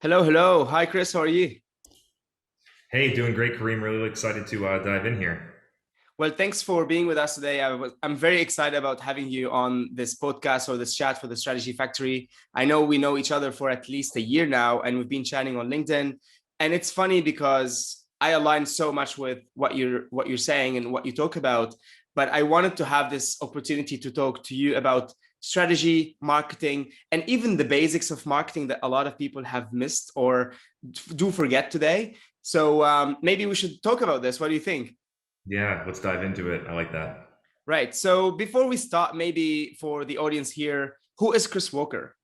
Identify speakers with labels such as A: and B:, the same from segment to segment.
A: Hello, hello. Hi, Chris. How are you?
B: Hey, doing great, Kareem. Really excited to dive in here.
A: Well, thanks for being with us today. I'm very excited about having you on this podcast or this chat for the Strategy Factory. I know we know each other for at least a year now, and we've been chatting on LinkedIn. And it's funny because I align so much with what you're saying and what you talk about. But I wanted to have this opportunity to talk to you about strategy, marketing, and even the basics of marketing that a lot of people have missed or do forget today. So maybe we should talk about this. What do you think?
B: Yeah, let's dive into it. I like that.
A: Right. So before we start, maybe for the audience here, who is Chris Walker?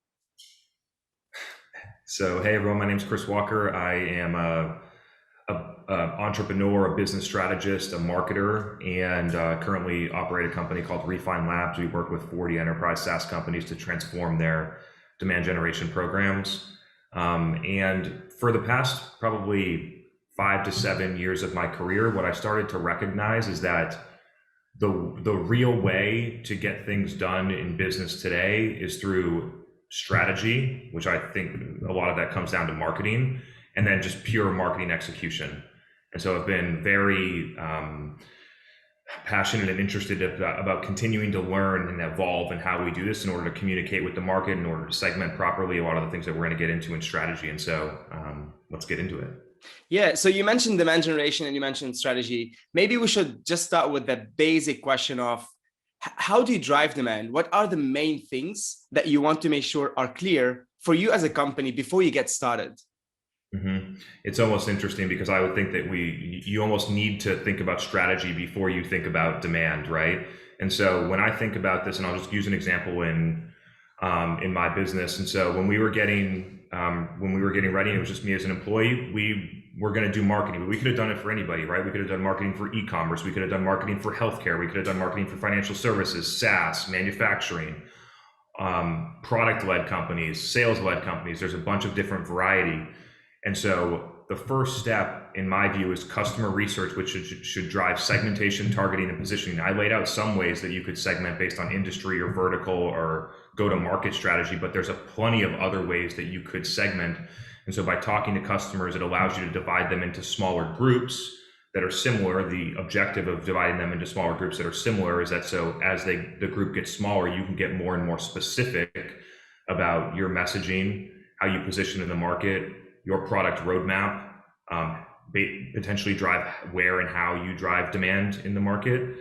B: So, hey, everyone. My name is Chris Walker. I am a entrepreneur, a business strategist, a marketer, and currently operate a company called Refine Labs. We work with 40 enterprise SaaS companies to transform their demand generation programs. And for the past probably 5 to 7 years of my career, what I started to recognize is that the real way to get things done in business today is through strategy, which I think a lot of that comes down to marketing, and then just pure marketing execution. And so I've been very passionate and interested about continuing to learn and evolve and how we do this in order to communicate with the market, in order to segment properly a lot of the things that we're going to get into in strategy. And so let's get into it.
A: Yeah. So you mentioned demand generation and you mentioned strategy. Maybe we should just start with the basic question of how do you drive demand? What are the main things that you want to make sure are clear for you as a company before you get started?
B: It's almost interesting because I would think that you almost need to think about strategy before you think about demand, right? And so when I think about this, and I'll just use an example in my business. And so when we were getting ready, it was just me as an employee. We were going to do marketing, but we could have done it for anybody, right? We could have done marketing for e-commerce. We could have done marketing for healthcare. We could have done marketing for financial services, SaaS, manufacturing, product-led companies, sales-led companies. There's a bunch of different variety. And so the first step, in my view, is customer research, which should drive segmentation, targeting, and positioning. I laid out some ways that you could segment based on industry or vertical or go-to-market strategy, but there's plenty of other ways that you could segment. And so by talking to customers, it allows you to divide them into smaller groups that are similar. The objective of dividing them into smaller groups that are similar is that so as the group gets smaller, you can get more and more specific about your messaging, how you position in the market, your product roadmap, potentially drive where and how you drive demand in the market.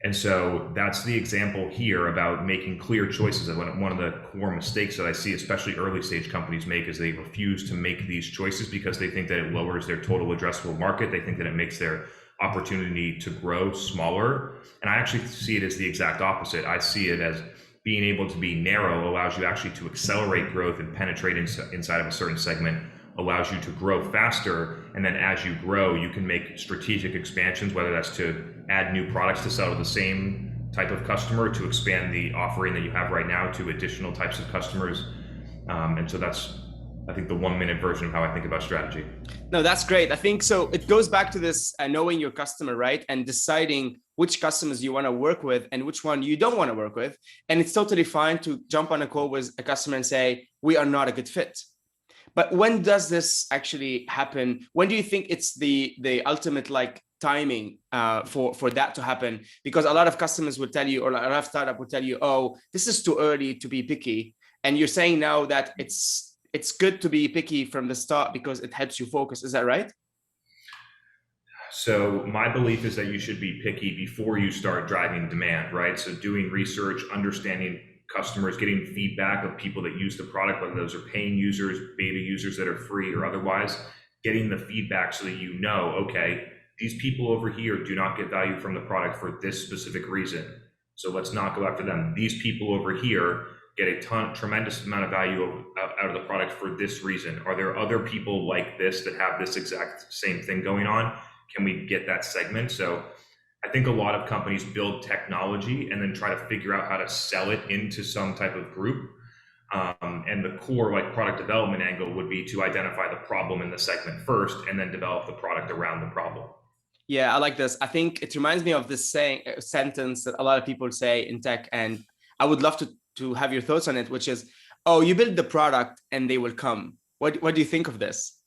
B: And so that's the example here about making clear choices. And one of the core mistakes that I see, especially early stage companies make, is they refuse to make these choices because they think that it lowers their total addressable market. They think that it makes their opportunity to grow smaller. And I actually see it as the exact opposite. I see it as being able to be narrow allows you actually to accelerate growth and penetrate inside of a certain segment, allows you to grow faster. And then as you grow, you can make strategic expansions, whether that's to add new products to sell to the same type of customer, to expand the offering that you have right now to additional types of customers. And so that's, I think, the 1 minute version of how I think about strategy.
A: No, that's great. I think so. It goes back to this knowing your customer, right? And deciding which customers you want to work with and which one you don't want to work with. And it's totally fine to jump on a call with a customer and say, we are not a good fit. But when does this actually happen? When do you think it's the ultimate timing for that to happen? Because a lot of customers will tell you, or a lot of startup will tell you, oh, this is too early to be picky. And you're saying now that it's good to be picky from the start because it helps you focus. Is that right?
B: So my belief is that you should be picky before you start driving demand, right? So doing research, understanding customers, getting feedback of people that use the product, whether those are paying users, beta users that are free or otherwise, getting the feedback so that you know, okay, these people over here do not get value from the product for this specific reason. So let's not go after them. These people over here get a tremendous amount of value out of the product for this reason. Are there other people like this that have this exact same thing going on? Can we get that segment? So I think a lot of companies build technology and then try to figure out how to sell it into some type of group. And the core product development angle would be to identify the problem in the segment first and then develop the product around the problem.
A: Yeah, I like this. I think it reminds me of this sentence that a lot of people say in tech, and I would love to have your thoughts on it, which is, oh, you build the product and they will come. What do you think of this?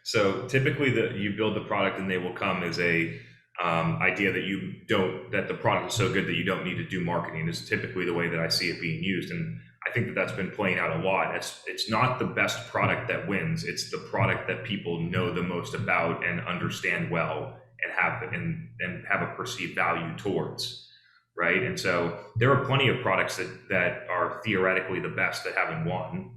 B: So typically, you build the product and they will come is a idea that the product is so good that you don't need to do marketing is typically the way that I see it being used, and I think that that's been playing out a lot. It's not the best product that wins; it's the product that people know the most about and understand well and have a perceived value towards, right? And so there are plenty of products that are theoretically the best that haven't won.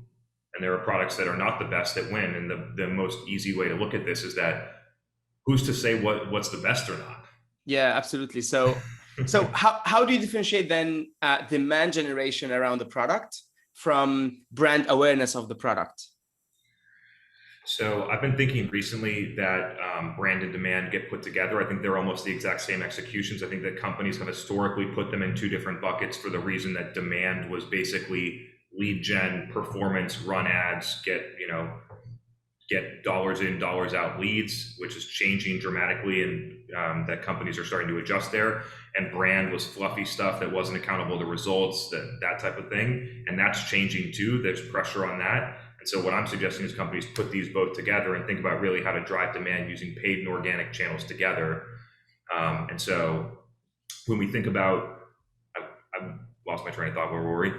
B: And there are products that are not the best that win. And the most easy way to look at this is that who's to say what's the best or not?
A: Yeah, absolutely. So how do you differentiate then demand generation around the product from brand awareness of the product?
B: So I've been thinking recently that brand and demand get put together. I think they're almost the exact same executions. I think that companies have historically put them in two different buckets for the reason that demand was basically lead gen, performance, run ads, get dollars in, dollars out leads, which is changing dramatically, and that companies are starting to adjust there. And brand was fluffy stuff that wasn't accountable to results, that type of thing. And that's changing too. There's pressure on that. And so what I'm suggesting is companies put these both together and think about really how to drive demand using paid and organic channels together. And so when we think about, I lost my train of thought. Where were we?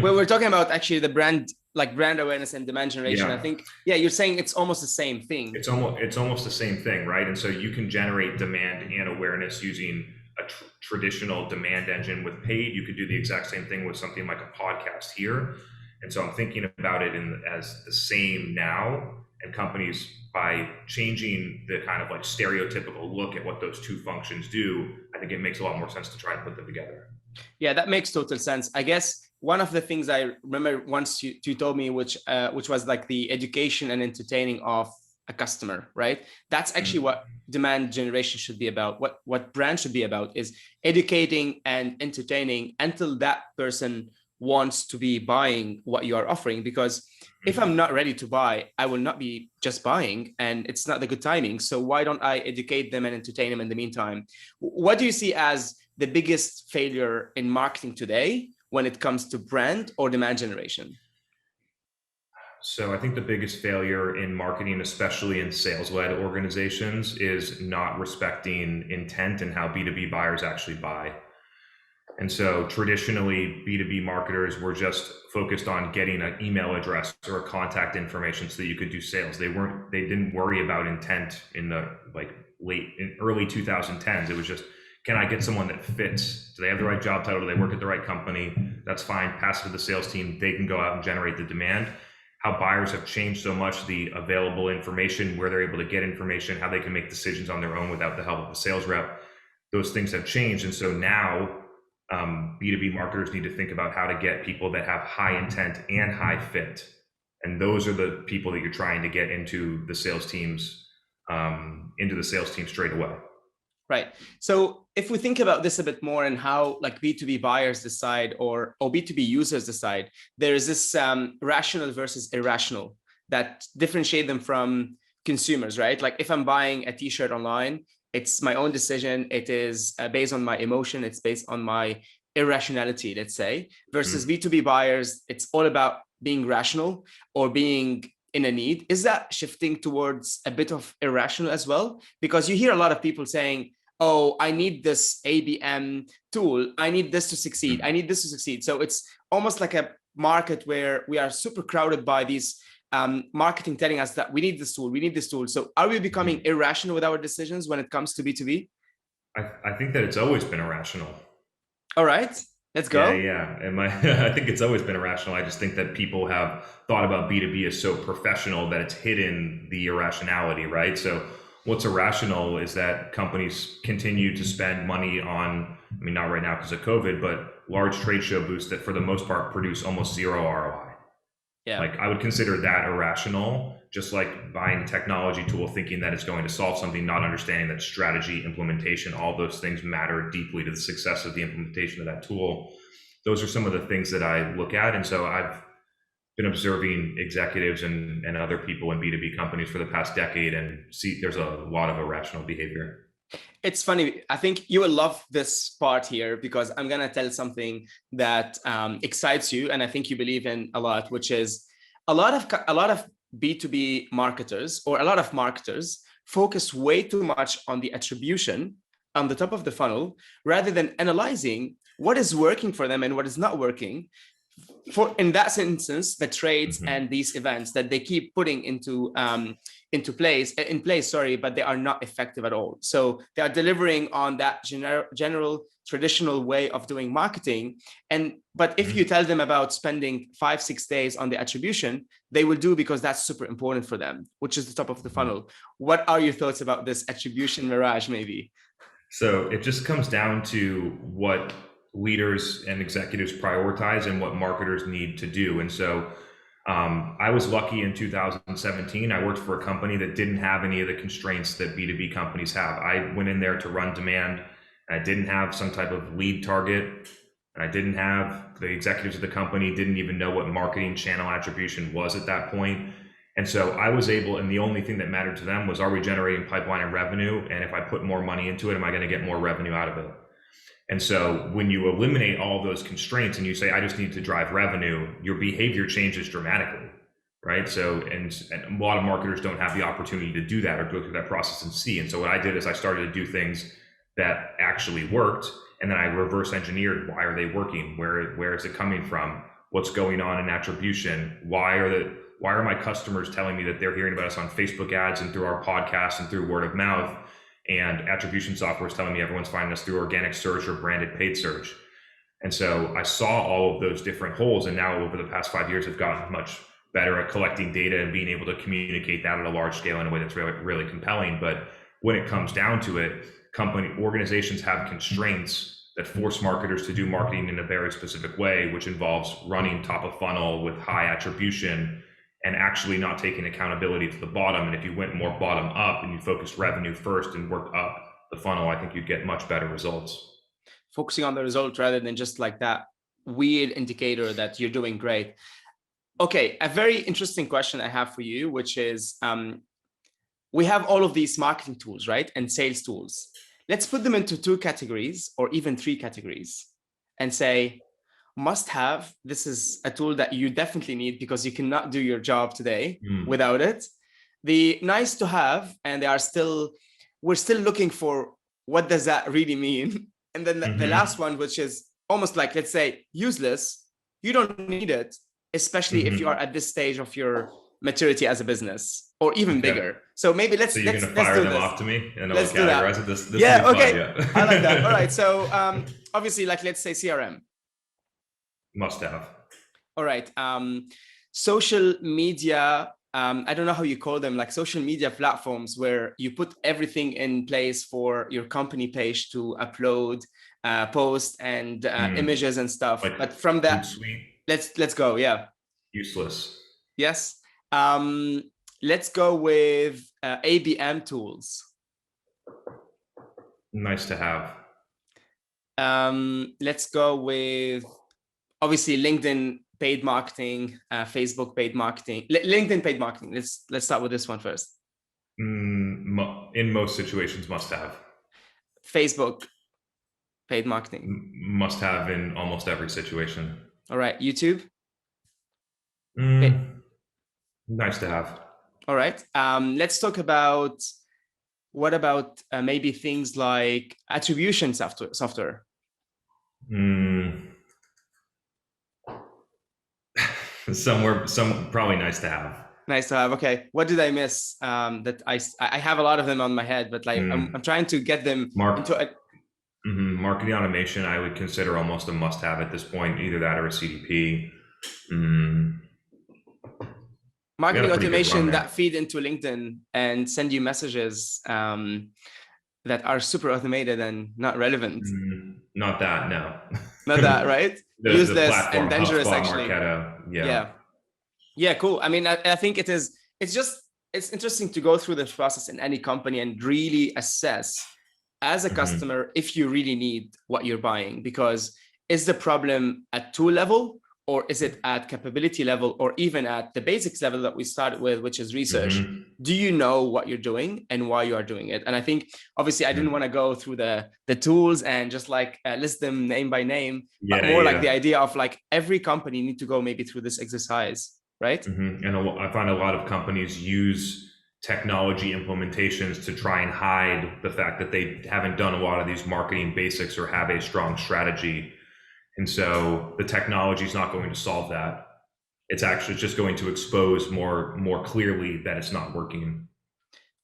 A: Well, we're talking about actually the brand awareness and demand generation. I think, you're saying it's almost the same thing.
B: It's almost the same thing, right? And so you can generate demand and awareness using a traditional demand engine with paid. You could do the exact same thing with something like a podcast here. And so I'm thinking about it as the same now, and companies, by changing the kind of like stereotypical look at what those two functions do, I think it makes a lot more sense to try and put them together.
A: Yeah, that makes total sense. I guess one of the things I remember once you told me, which was like the education and entertaining of a customer, right? That's actually what demand generation should be about. What brand should be about is educating and entertaining until that person wants to be buying what you are offering. Because if I'm not ready to buy, I will not be just buying, and it's not the good timing. So why don't I educate them and entertain them in the meantime? What do you see as the biggest failure in marketing today when it comes to brand or demand generation?
B: So I think the biggest failure in marketing, especially in sales-led organizations, is not respecting intent and how B2B buyers actually buy. And so traditionally, B2B marketers were just focused on getting an email address or a contact information so that you could do sales. They didn't worry about intent in the early 2010s. It was just, can I get someone that fits? Do they have the right job title? Do they work at the right company? That's fine. Pass it to the sales team. They can go out and generate the demand. How buyers have changed so much, the available information, where they're able to get information, how they can make decisions on their own without the help of a sales rep. Those things have changed. And so now B2B marketers need to think about how to get people that have high intent and high fit. And those are the people that you're trying to get into the sales teams straight away.
A: Right. So if we think about this a bit more and how like B2B buyers decide or B2B users decide, there is this rational versus irrational that differentiate them from consumers, right? Like if I'm buying a t-shirt online, it's my own decision. It is based on my emotion. It's based on my irrationality, let's say, versus B2B buyers. It's all about being rational or being in a need. Is that shifting towards a bit of irrational as well? Because you hear a lot of people saying, oh, I need this ABM tool. I need this to succeed. I need this to succeed. So it's almost like a market where we are super crowded by these marketing telling us that we need this tool, we need this tool. So are we becoming irrational with our decisions when it comes to B2B?
B: I think that it's always been irrational.
A: All right, let's go.
B: Yeah. And I think it's always been irrational. I just think that people have thought about B2B as so professional that it's hidden the irrationality, right? So what's irrational is that companies continue to spend money on, I mean, not right now because of COVID, but large trade show booths that for the most part produce almost zero ROI. Yeah. Like I would consider that irrational, just like buying a technology tool, thinking that it's going to solve something, not understanding that strategy, implementation, all those things matter deeply to the success of the implementation of that tool. Those are some of the things that I look at. And so I've been observing executives and other people in B2B companies for the past decade and see there's a lot of irrational behavior.
A: It's funny. I think you will love this part here because I'm gonna tell something that excites you, and I think you believe in a lot, which is a lot of B2B marketers or a lot of marketers focus way too much on the attribution on the top of the funnel rather than analyzing what is working for them and what is not working. For in that instance, the trades and these events that they keep putting into place, sorry, but they are not effective at all. So they are delivering on that general traditional way of doing marketing. But if you tell them about spending 5-6 days on the attribution, they will do because that's super important for them, which is the top of the funnel. What are your thoughts about this attribution mirage, maybe?
B: So it just comes down to what leaders and executives prioritize and what marketers need to do. And so I was lucky in 2017. I worked for a company that didn't have any of the constraints that B2B companies have. I went in there to run demand. And I didn't have some type of lead target. And I didn't have the executives of the company didn't even know what marketing channel attribution was at that point. And so I was able, and the only thing that mattered to them was, are we generating pipeline and revenue? And if I put more money into it, am I going to get more revenue out of it? And so when you eliminate all of those constraints and you say, I just need to drive revenue, your behavior changes dramatically, right? So, and a lot of marketers don't have the opportunity to do that or go through that process and see. And so what I did is I started to do things that actually worked. And then I reverse engineered, why are they working? Where is it coming from? What's going on in attribution? Why are my customers telling me that they're hearing about us on Facebook ads and through our podcast and through word of mouth? And attribution software is telling me everyone's finding us through organic search or branded paid search. And so I saw all of those different holes. And now over the past 5 years, I've gotten much better at collecting data and being able to communicate that at a large scale in a way that's really, really compelling. But when it comes down to it, organizations have constraints that force marketers to do marketing in a very specific way, which involves running top of funnel with high attribution and actually not taking accountability to the bottom. And if you went more bottom up and you focused revenue first and worked up the funnel, I think you'd get much better results.
A: Focusing on the result rather than just like that weird indicator that you're doing great. Okay, a very interesting question I have for you, which is we have all of these marketing tools, right? And sales tools. Let's put them into 2 categories or even 3 categories and say, must have, this is a tool that you definitely need because you cannot do your job today without it. The nice to have, and we're still looking for what does that really mean? And then the last one, which is almost like, let's say, useless. You don't need it, especially if you are at this stage of your maturity as a business or even bigger. So maybe let's
B: going to fire them off to me and
A: let's do that.
B: This
A: yeah, okay. I like that. All right. So obviously, like, let's say CRM.
B: Must have.
A: All right. Social media, I don't know how you call them, like social media platforms where you put everything in place for your company page to upload posts and images and stuff.
B: Like
A: but from that, let's go. Yeah.
B: Useless.
A: Yes. Let's go with ABM tools.
B: Nice to have.
A: Let's go with obviously LinkedIn paid marketing, Facebook paid marketing, LinkedIn paid marketing. Let's start with this one first.
B: In most situations, must have.
A: Facebook paid marketing.
B: Must have in almost every situation.
A: All right. YouTube.
B: Nice to have.
A: All right. Let's talk about what about maybe things like attribution software.
B: Some probably nice to have.
A: Nice to have. Okay. What did I miss? That I have a lot of them on my head, but like I'm trying to get them into a
B: marketing automation. I would consider almost a must-have at this point, either that or a CDP.
A: Marketing automation that feed into LinkedIn and send you messages that are super automated and not relevant.
B: Not that, no.
A: Not that, right? Useless and dangerous,
B: HubSpot,
A: actually.
B: Marketo,
A: yeah, cool. I mean, I think it's interesting to go through this process in any company and really assess as a customer if you really need what you're buying, because is the problem at tool level or is it at capability level, or even at the basics level that we started with, which is research? Do you know what you're doing and why you are doing it? And I think, obviously, I didn't want to go through the tools and just like list them name by name, but more like the idea of like every company need to go maybe through this exercise, right?
B: And I find a lot of companies use technology implementations to try and hide the fact that they haven't done a lot of these marketing basics or have a strong strategy. And so the technology is not going to solve that. It's actually just going to expose more clearly that it's not working.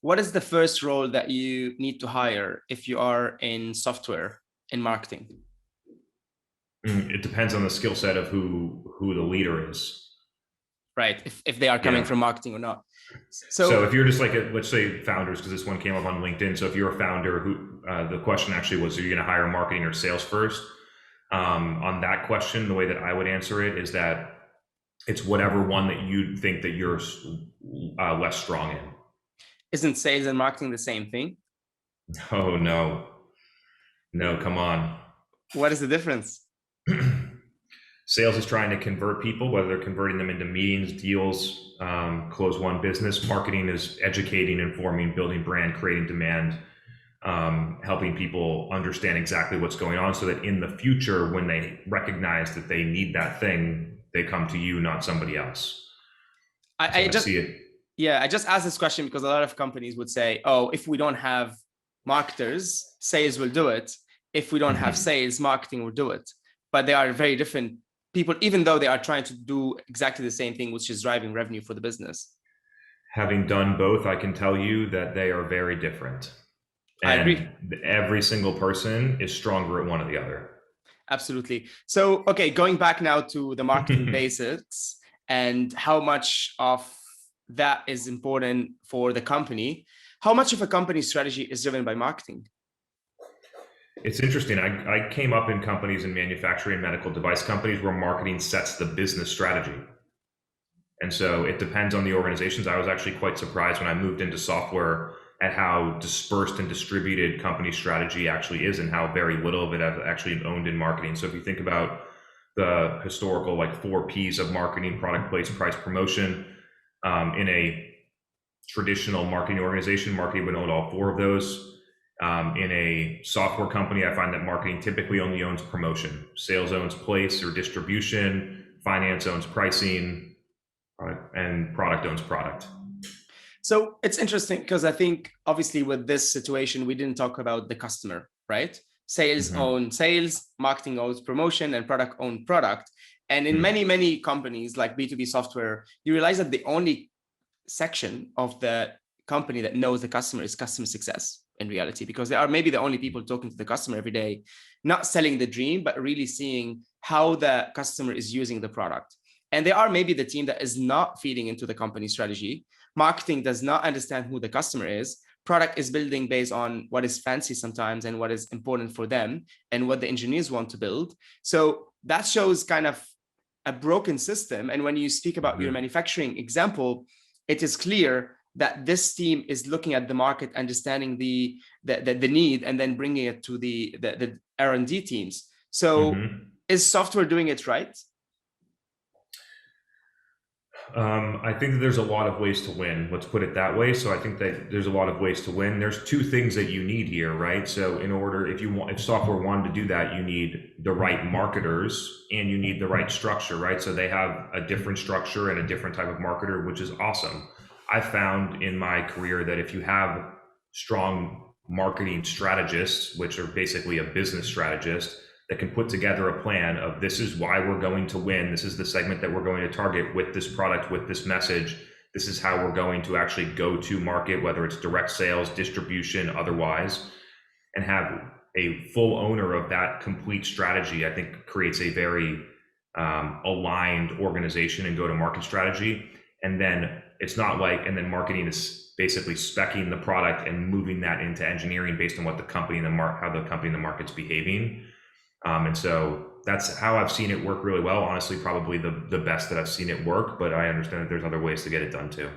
A: What is the first role that you need to hire if you are in software, in marketing?
B: It depends on the skill set of who the leader is.
A: Right, if they are coming from marketing or not.
B: So if you're just like, let's say founders, because this one came up on LinkedIn. So if you're a founder who, the question actually was, are you going to hire marketing or sales first? On that question, the way that I would answer it is that it's whatever one that you think that you're less strong in.
A: Isn't sales and marketing the same thing?
B: Oh, no, come on.
A: What is the difference?
B: Sales is trying to convert people, whether they're converting them into meetings, deals, close one business. Marketing is educating, informing, building brand, creating demand, helping people understand exactly what's going on so that in the future, when they recognize that they need that thing, they come to you, not somebody else. I just see it.
A: Yeah, I just asked this question because a lot of companies would say, oh, if we don't have marketers, sales will do it. If we don't have sales, marketing will do it. But they are very different people, even though they are trying to do exactly the same thing, which is driving revenue for the business.
B: Having done both, I can tell you that they are very different. And
A: I agree.
B: Every single person is stronger at one or the other.
A: Absolutely. So, okay, going back now to the marketing basics and how much of that is important for the company. How much of a company strategy is driven by marketing?
B: It's interesting. I came up in companies in manufacturing and medical device companies where marketing sets the business strategy. And so it depends on the organizations. I was actually quite surprised when I moved into software at how dispersed and distributed company strategy actually is and how very little of it I've actually owned in marketing. So if you think about the historical like 4 Ps of marketing: product, place, price, promotion, in a traditional marketing organization, marketing would own all 4 of those. In a software company, I find that marketing typically only owns promotion. Sales owns place or distribution. Finance owns pricing, and product owns product.
A: So it's interesting because I think obviously with this situation, we didn't talk about the customer, right? Sales own sales, marketing owns promotion, and product own product. And in many companies like B2B software, you realize that the only section of the company that knows the customer is customer success in reality, because they are maybe the only people talking to the customer every day, not selling the dream, but really seeing how the customer is using the product. And they are maybe the team that is not feeding into the company strategy. Marketing does not understand who the customer is. Product is building based on what is fancy sometimes and what is important for them and what the engineers want to build. So that shows kind of a broken system. And when you speak about your manufacturing example, it is clear that this team is looking at the market, understanding the need, and then bringing it to the R&D teams. So is software doing it right?
B: I think that there's a lot of ways to win. Let's put it that way. So I think that there's a lot of ways to win. There's 2 things that you need here, right? So in order, if software wanted to do that, you need the right marketers and you need the right structure, right? So they have a different structure and a different type of marketer, which is awesome. I found in my career that if you have strong marketing strategists, which are basically a business strategist, that can put together a plan of this is why we're going to win. This is the segment that we're going to target with this product, with this message. This is how we're going to actually go to market, whether it's direct sales, distribution, otherwise, and have a full owner of that complete strategy, I think creates a very aligned organization and go-to-market strategy. And then it's not like, and then marketing is basically speccing the product and moving that into engineering based on what the company and how the company and the market's behaving. And so that's how I've seen it work really well. Honestly, probably the best that I've seen it work, but I understand that there's other ways to get it done too.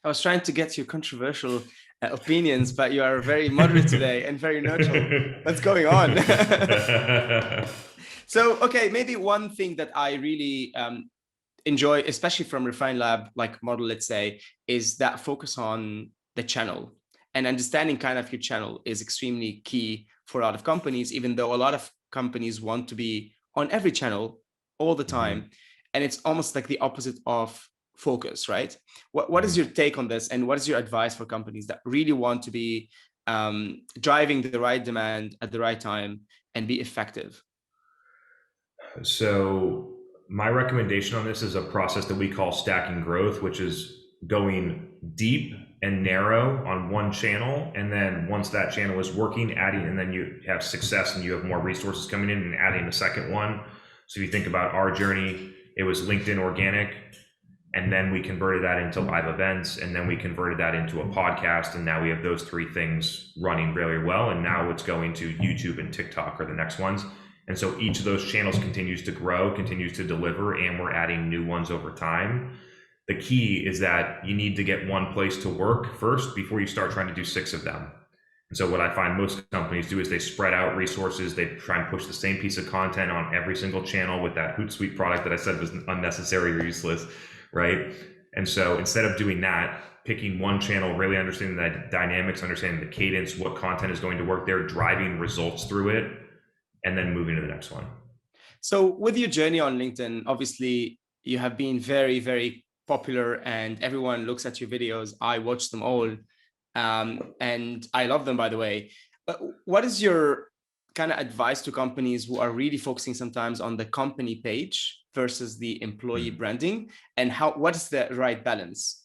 A: I was trying to get your controversial opinions, but you are very moderate today and very neutral. What's going on? So, okay, maybe one thing that I really enjoy, especially from Refine Lab like model, let's say, is that focus on the channel, and understanding kind of your channel is extremely key for a lot of companies, even though a lot of companies want to be on every channel all the time. And it's almost like the opposite of focus, right? What is your take on this? And what is your advice for companies that really want to be driving the right demand at the right time and be effective?
B: So my recommendation on this is a process that we call stacking growth, which is going deep and narrow on one channel. And then once that channel is working, adding, and then you have success and you have more resources coming in and adding a second one. So if you think about our journey, it was LinkedIn organic, and then we converted that into live events, and then we converted that into a podcast. And now we have those three things running very well. And now it's going to YouTube and TikTok are the next ones. And so each of those channels continues to grow, continues to deliver, and we're adding new ones over time. The key is that you need to get one place to work first before you start trying to do 6 of them. And so what I find most companies do is they spread out resources. They try and push the same piece of content on every single channel with that Hootsuite product that I said was unnecessary or useless, right? And so instead of doing that, picking one channel, really understanding the dynamics, understanding the cadence, what content is going to work there, driving results through it, and then moving to the next one.
A: So with your journey on LinkedIn, obviously you have been very, very popular and everyone looks at your videos. I watch them all and I love them, by the way. But what is your kind of advice to companies who are really focusing sometimes on the company page versus the employee branding, and what is the right balance?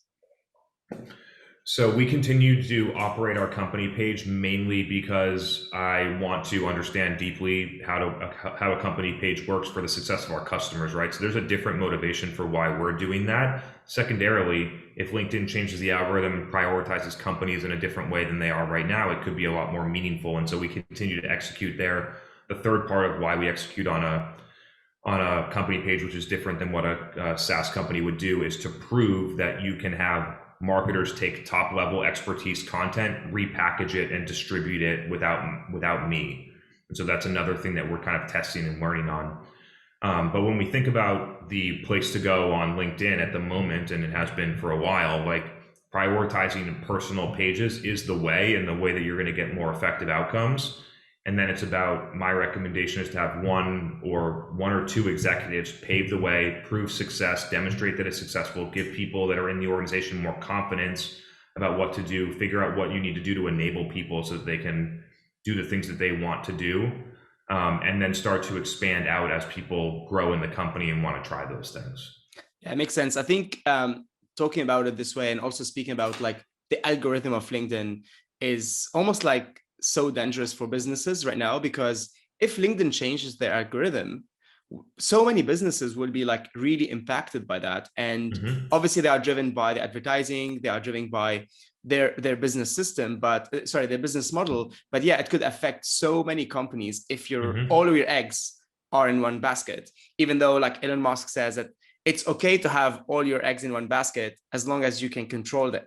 B: So we continue to operate our company page mainly because I want to understand deeply how a company page works for the success of our customers, right? So there's a different motivation for why we're doing that. Secondarily, if LinkedIn changes the algorithm and prioritizes companies in a different way than they are right now, it could be a lot more meaningful. And so we continue to execute there. The third part of why we execute on a company page, which is different than what a SaaS company would do, is to prove that you can have marketers take top level expertise content, repackage it, and distribute it without me. And so that's another thing that we're kind of testing and learning on. But when we think about the place to go on LinkedIn at the moment, and it has been for a while, like prioritizing personal pages is the way, and the way that you're going to get more effective outcomes. And then it's about, my recommendation is to have one or two executives pave the way, prove success, demonstrate that it's successful, give people that are in the organization more confidence about what to do, figure out what you need to do to enable people so that they can do the things that they want to do, and then start to expand out as people grow in the company and want to try those things.
A: Yeah, it makes sense. I think talking about it this way and also speaking about like the algorithm of LinkedIn is almost like so dangerous for businesses right now, because if LinkedIn changes their algorithm, so many businesses will be like really impacted by that. And obviously they are driven by the advertising, they are driven by their business system, but their business model. But yeah, it could affect so many companies if all of your eggs are in one basket, even though like Elon Musk says that it's okay to have all your eggs in one basket as long as you can control the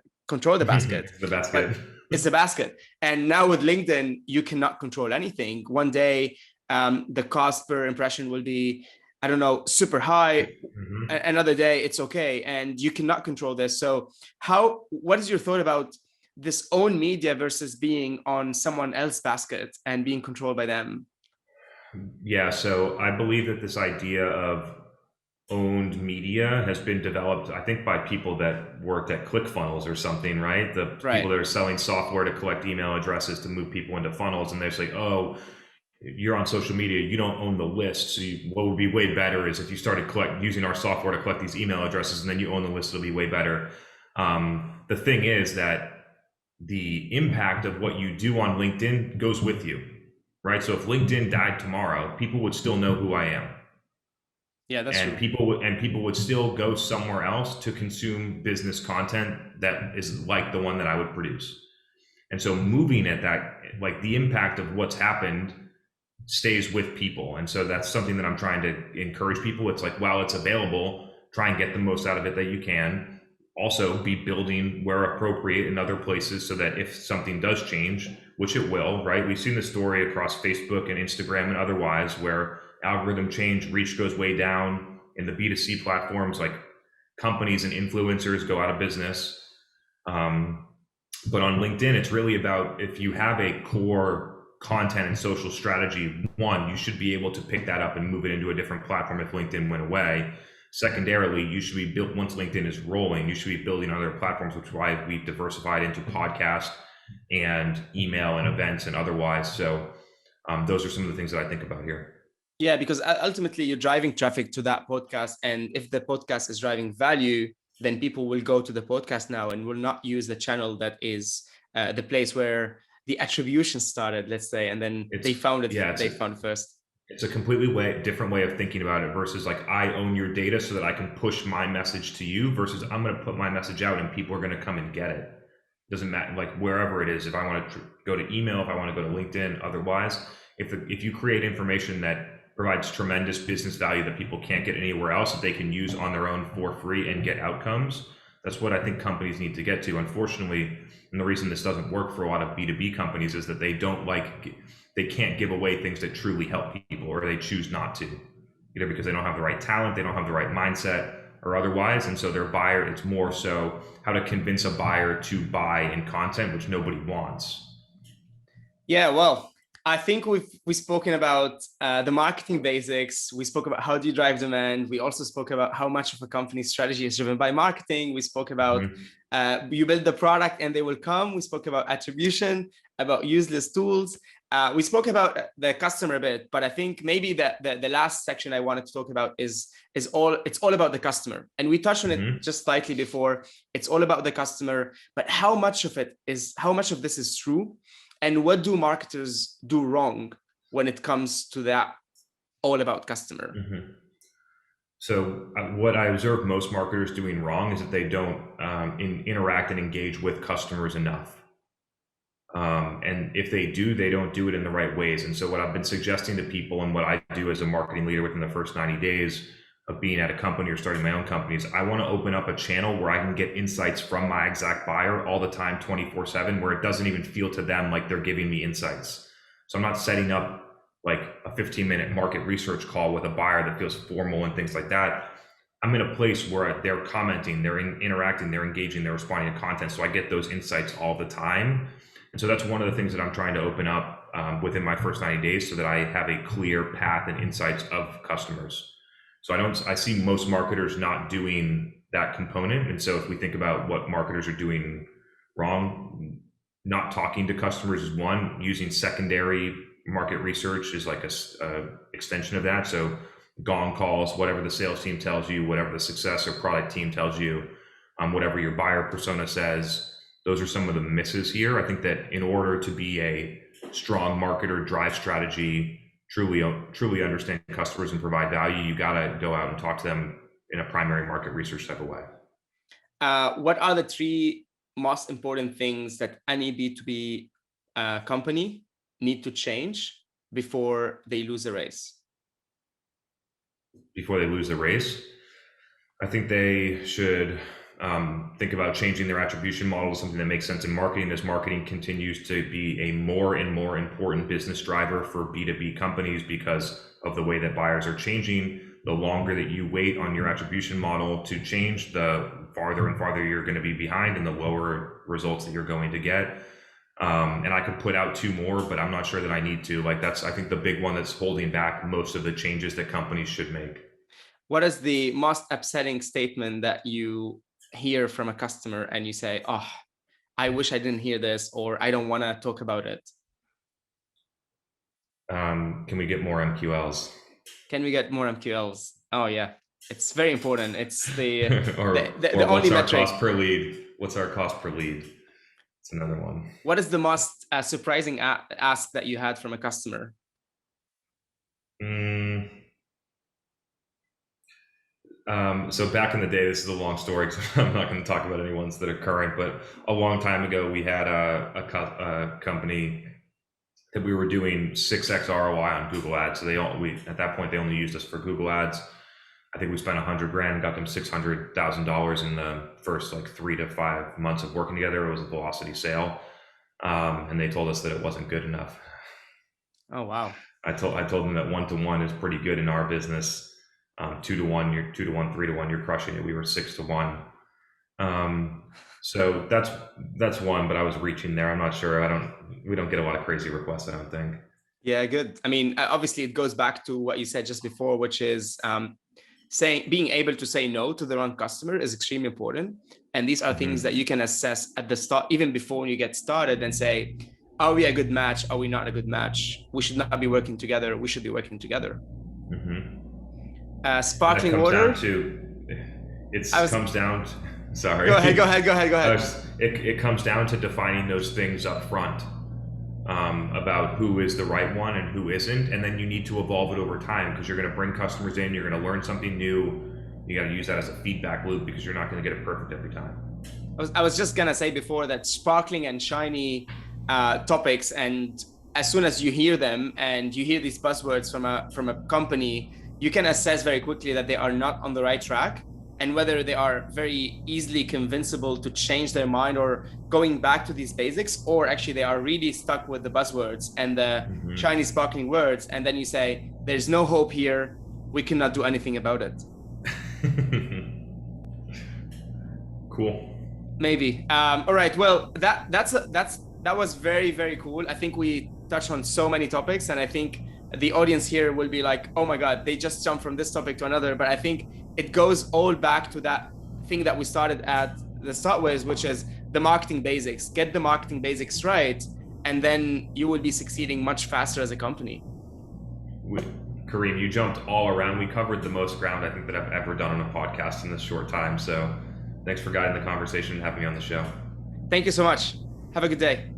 A: basket.
B: The basket.
A: But it's a basket. And now with LinkedIn, you cannot control anything. One day, the cost per impression will be, I don't know, super high. Another day, it's okay. And you cannot control this. So what is your thought about this own media versus being on someone else's basket and being controlled by them?
B: Yeah, so I believe that this idea of owned media has been developed, I think, by people that worked at ClickFunnels or something, right? People that are selling software to collect email addresses to move people into funnels, and they're like, oh, you're on social media, you don't own the list. So what would be way better is if you started using our software to collect these email addresses, and then you own the list, it'll be way better. The thing is that the impact of what you do on LinkedIn goes with you, right? So if LinkedIn died tomorrow, people would still know who I am.
A: Yeah, that's true.
B: People would still go somewhere else to consume business content that is like the one that I would produce. And so moving at that, like the impact of what's happened stays with people. And so that's something that I'm trying to encourage people. It's like, while it's available, try and get the most out of it that you can. Also be building where appropriate in other places so that if something does change, which it will, right? We've seen the story across Facebook and Instagram and otherwise where algorithm change, reach goes way down. In the B2C platforms, like companies and influencers go out of business. But on LinkedIn, it's really about, if you have a core content and social strategy, one, you should be able to pick that up and move it into a different platform if LinkedIn went away. Secondarily, you should be built, once LinkedIn is rolling, you should be building other platforms, which is why we've diversified into podcast and email and events and otherwise. So those are some of the things that I think about here.
A: Yeah, because ultimately you're driving traffic to that podcast. And if the podcast is driving value, then people will go to the podcast now and will not use the channel that is the place where the attribution started, let's say, and then they found it. Yeah, they found it first.
B: It's a completely different way of thinking about it versus like, I own your data so that I can push my message to you, versus I'm going to put my message out and people are going to come and get it. Doesn't matter, like wherever it is. If I want to go to email, if I want to go to LinkedIn, otherwise, if you create information that provides tremendous business value that people can't get anywhere else, that they can use on their own for free and get outcomes, that's what I think companies need to get to. Unfortunately, and the reason this doesn't work for a lot of B2B companies is that they can't give away things that truly help people, or they choose not to, either because they don't have the right talent, they don't have the right mindset, or otherwise. And so their buyer, it's more so how to convince a buyer to buy in content, which nobody wants.
A: Yeah, well, I think we've spoken about the marketing basics. We spoke about how do you drive demand. We also spoke about how much of a company's strategy is driven by marketing. We spoke about you build the product and they will come. We spoke about attribution, about useless tools. We spoke about the customer a bit, but I think maybe the last section I wanted to talk about is it's all about the customer. And we touched on it just slightly before. It's all about the customer, but how much of this is true? And what do marketers do wrong when it comes to that all about customer?
B: So what I observe most marketers doing wrong is that they don't interact and engage with customers enough. And if they do, they don't do it in the right ways. And so what I've been suggesting to people, and what I do as a marketing leader within the first 90 days of being at a company or starting my own company, is I want to open up a channel where I can get insights from my exact buyer all the time, 24/7, where it doesn't even feel to them like they're giving me insights. So I'm not setting up like a 15-minute market research call with a buyer that feels formal and things like that. I'm in a place where they're commenting, they're interacting, they're engaging, they're responding to content. So I get those insights all the time. And so that's one of the things that I'm trying to open up within my first 90 days, so that I have a clear path and insights of customers. So I see most marketers not doing that component. And so if we think about what marketers are doing wrong, not talking to customers is one. Using secondary market research is like a extension of that. So gong calls, whatever the sales team tells you, whatever the success or product team tells you, whatever your buyer persona says, those are some of the misses here. I think that in order to be a strong marketer, drive strategy, truly understand customers and provide value, you got to go out and talk to them in a primary market research type of way.
A: What are the three most important things that any B2B company need to change before they lose a race?
B: Before they lose the race, I think they should think about changing their attribution model to something that makes sense in marketing, as marketing continues to be a more and more important business driver for B2B companies because of the way that buyers are changing. The longer that you wait on your attribution model to change, the farther and farther you're going to be behind and the lower results that you're going to get. And I could put out two more, but I'm not sure that I need to. Like, that's, I think, the big one that's holding back most of the changes that companies should make.
A: What is the most upsetting statement that you hear from a customer and you say, oh, I wish I didn't hear this, or I don't want to talk about it?
B: Can we get more MQLs?
A: Can we get more MQLs? Oh yeah, it's very important. It's the
B: or
A: the
B: only
A: what's our metric.
B: Cost per lead? What's our cost per lead? It's another one.
A: What is the most surprising ask that you had from a customer?
B: So back in the day, this is a long story, so I'm not going to talk about any ones that are current, but a long time ago, we had a company that we were doing 6x ROI on Google Ads. So at that point, they only used us for Google Ads. I think we spent $100,000 and got them $600,000 in the first like 3 to 5 months of working together. It was a velocity sale. And they told us that it wasn't good enough.
A: Oh, wow.
B: I told them that 1-to-1 is pretty good in our business. 2-to-1, you're 2-to-1, 3-to-1, you're crushing it. We were 6-to-1. So that's one, but I was reaching there. I'm not sure. We don't get a lot of crazy requests, I don't think.
A: Yeah, good. I mean, obviously it goes back to what you said just before, which is being able to say no to the wrong customer is extremely important. And these are things that you can assess at the start, even before you get started, and say, are we a good match? Are we not a good match? We should not be working together. We should be working together. Sparkling water.
B: Comes down to, sorry.
A: Go ahead.
B: It comes down to defining those things up front, about who is the right one and who isn't. And then you need to evolve it over time, because you're going to bring customers in, you're going to learn something new. You got to use that as a feedback loop, because you're not going to get it perfect every time.
A: I was just going to say before that sparkling and shiny topics, and as soon as you hear them and you hear these buzzwords from a company, you can assess very quickly that they are not on the right track, and whether they are very easily convincible to change their mind or going back to these basics, or actually they are really stuck with the buzzwords and the shiny sparkling words. And then you say, there's no hope here. We cannot do anything about it.
B: Cool.
A: Maybe. All right. Well, that was very, very cool. I think we touched on so many topics, and I think the audience here will be like, oh my God, they just jumped from this topic to another. But I think it goes all back to that thing that we started at the start with, which is the marketing basics. Get the marketing basics right, and then you will be succeeding much faster as a company.
B: Karim, you jumped all around. We covered the most ground I think that I've ever done on a podcast in this short time. So thanks for guiding the conversation and having me on the show.
A: Thank you so much. Have a good day.